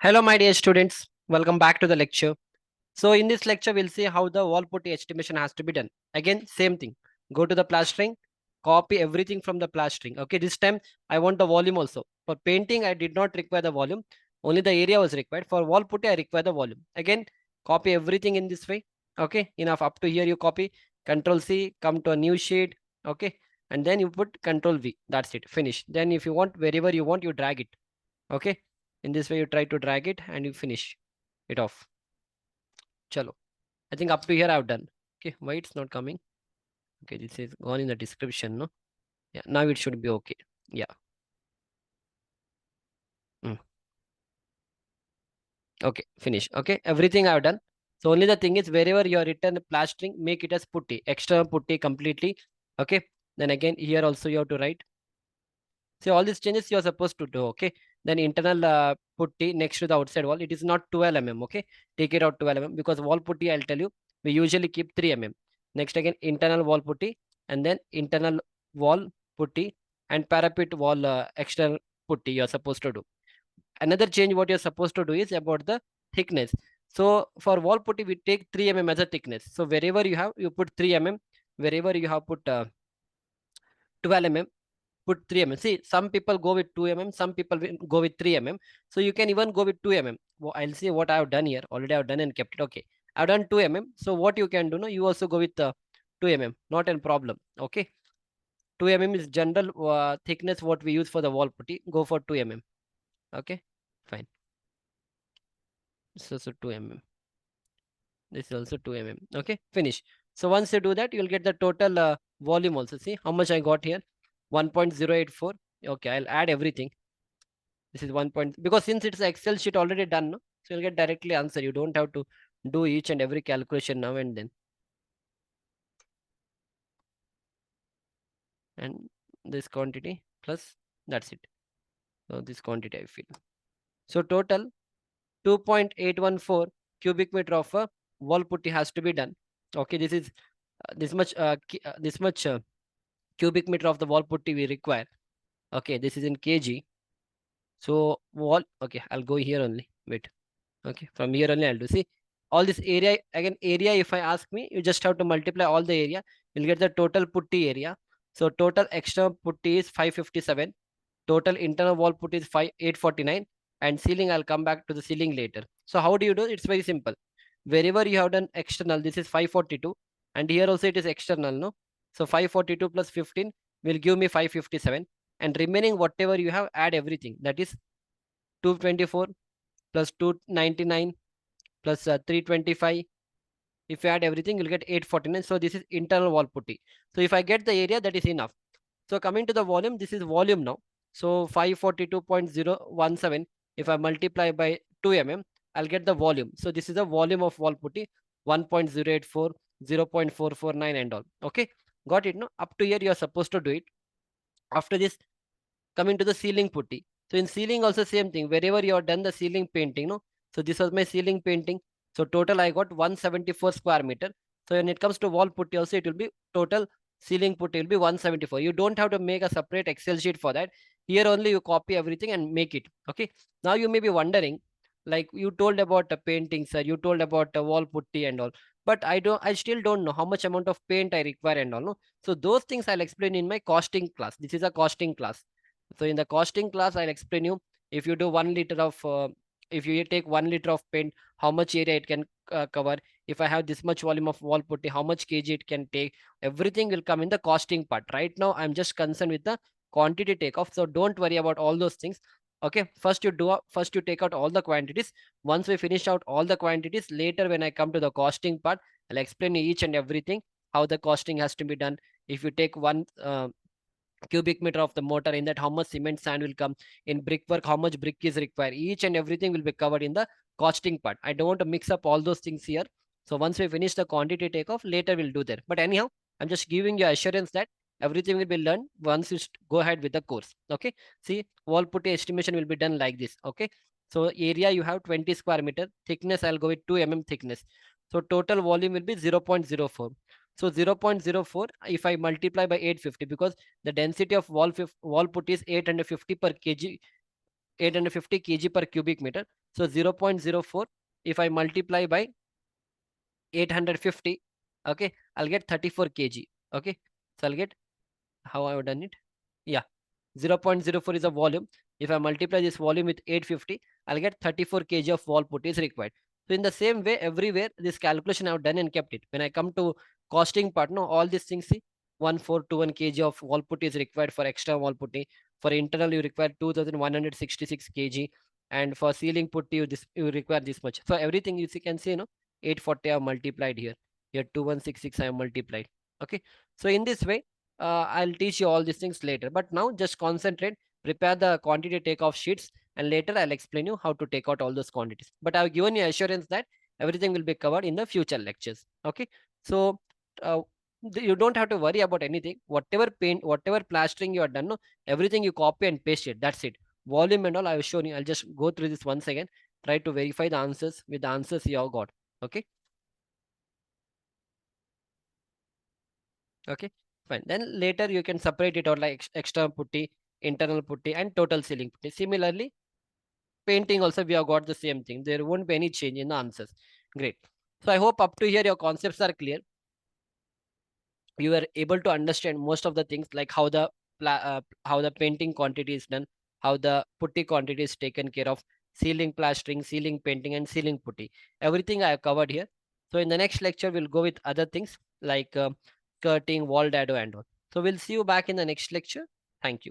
Hello, my dear students. Welcome back to the lecture. So in this lecture, we'll see how the wall putty estimation has to be done. Again, same thing. Go to the plastering, copy everything from the plastering. Okay, this time I want the volume also. For painting, I did not require the volume. Only the area was required. For wall putty, I require the volume. Again, copy everything in this way. Okay, enough. Up to here, you copy. Control C, come to a new sheet. Okay, and then you put Control V. That's it. Finish. Then if you want, wherever you want, you drag it. Okay, in this way you try to drag it and you finish it off. Chalo, I think up to here I've done. Okay, why it's not coming? Okay, this is gone in the description, no? Yeah, now it should be okay. Yeah. Mm. Okay, finish. Okay, everything I've done. So only the thing is wherever you are written plastering, make it as putty, extra putty completely. Okay, then again here also you have to write. So all these changes you are supposed to do. Okay, then internal putty next to the outside wall. It is not 12 mm. Okay, take it out 12 mm because wall putty, I'll tell you, we usually keep 3 mm. Next again internal wall putty and then internal wall putty and parapet wall external putty you are supposed to do. Another change what you're supposed to do is about the thickness. So for wall putty we take 3 mm as a thickness. So wherever you have you put 3 mm, wherever you have put 12 mm, put 3 mm. See, some people go with 2 mm, some people will go with 3 mm. So you can even go with 2 mm. Well, I'll see what I've done here. Already I've done and kept it. Okay, I've done 2 mm. So what you can do now, you also go with 2 mm. Not a problem. Okay, 2 mm is general thickness what we use for the wall putty. Go for 2 mm. Okay, fine. So 2 mm. This is also 2 mm. Okay, finish. So once you do that, you'll get the total volume also. See how much I got here, 1.084. Okay, I'll add everything. This is 1 point because since it's Excel sheet already done, no? So you'll get directly answer. You don't have to do each and every calculation now and then. And this quantity plus that's it. So this quantity I feel. So total 2.814 cubic meter of a wall putty has to be done. Okay, this is this much cubic meter of the wall putty we require. Okay, this is in kg. So wall. Okay, I'll go here only. Wait. Okay, from here only I'll do. See, all this area, again, area, if I ask me, you just have to multiply all the area. You'll get the total putty area. So total external putty is 557. Total internal wall putty is 849. And ceiling, I'll come back to the ceiling later. So how do you do? It's very simple. Wherever you have done external, this is 542. And here also it is external, no? So 542 plus 15 will give me 557. And remaining whatever you have, add everything. That is 224 plus 299 plus 325. If you add everything, you'll get 849. So this is internal wall putty. So if I get the area, that is enough. So coming to the volume, this is volume now. So 542.017. If I multiply by 2 mm, I'll get the volume. So this is the volume of wall putty, 1.084, 0.449 and all. Okay, got it? No, up to here you are supposed to do it. After this, coming to the ceiling putty. So in ceiling also same thing. Wherever you have done the ceiling painting, no. So this was my ceiling painting. So total I got 174 square meter. So when it comes to wall putty also it will be total ceiling putty will be 174. You don't have to make a separate Excel sheet for that. Here only you copy everything and make it. Okay. Now you may be wondering, like you told about the painting, sir. You told about the wall putty and all. But I still don't know how much amount of paint I require and all. No. So those things I'll explain in my costing class. This is a costing class. So in the costing class, I'll explain you if you do 1 liter of if you take 1 liter of paint, how much area it can cover. If I have this much volume of wall putty, how much kg it can take. Everything will come in the costing part. Right now, I'm just concerned with the quantity takeoff. So don't worry about all those things. Okay, first you take out all the quantities. Once we finish out all the quantities, later when I come to the costing part, I'll explain you each and everything how the costing has to be done. If you take one cubic meter of the mortar, in that how much cement sand will come, in brickwork how much brick is required, each and everything will be covered in the costing part. I don't want to mix up all those things here. So once we finish the quantity takeoff, later we'll do that. But anyhow, I'm just giving you assurance that everything will be learned once you go ahead with the course. Okay, see, wall putty estimation will be done like this. Okay, so area you have 20 square meter, thickness I'll go with 2 mm thickness. So total volume will be 0.04. So 0.04 if I multiply by 850, because the density of wall put is 850 per kg, 850 kg per cubic meter. So 0.04, if I multiply by 850, okay, I'll get 34 kg. Okay, so I'll get, how I've done it. Yeah, 0.04 is a volume. If I multiply this volume with 850, I'll get 34 kg of wall putty is required. So in the same way, everywhere this calculation I've done and kept it. When I come to costing part, no, all these things, see, 1421 kg of wall putty is required for extra wall putty. For internal, you require 2166 kg, and for ceiling putty, you require this much. So everything you can see, 840 I have multiplied here. Here 2166 I have multiplied. Okay, so in this way, I'll teach you all these things later. But now just concentrate, prepare the quantity takeoff sheets, and later I'll explain you how to take out all those quantities. But I've given you assurance that everything will be covered in the future lectures. Okay, so uh, you don't have to worry about anything. Whatever paint, whatever plastering you are done, no, everything you copy and paste it. That's it. Volume and all I have shown you. I'll just go through this once again. Try to verify the answers with the answers you have got. Okay. Okay, fine. Then later you can separate it out like external putty, internal putty, and total ceiling putty. Similarly, painting also we have got the same thing. There won't be any change in the answers. Great. So I hope up to here your concepts are clear. You are able to understand most of the things like how the painting quantity is done, how the putty quantity is taken care of, ceiling plastering, ceiling painting, and ceiling putty. Everything I have covered here. So in the next lecture, we'll go with other things like skirting, wall dado, and all. So we'll see you back in the next lecture. Thank you.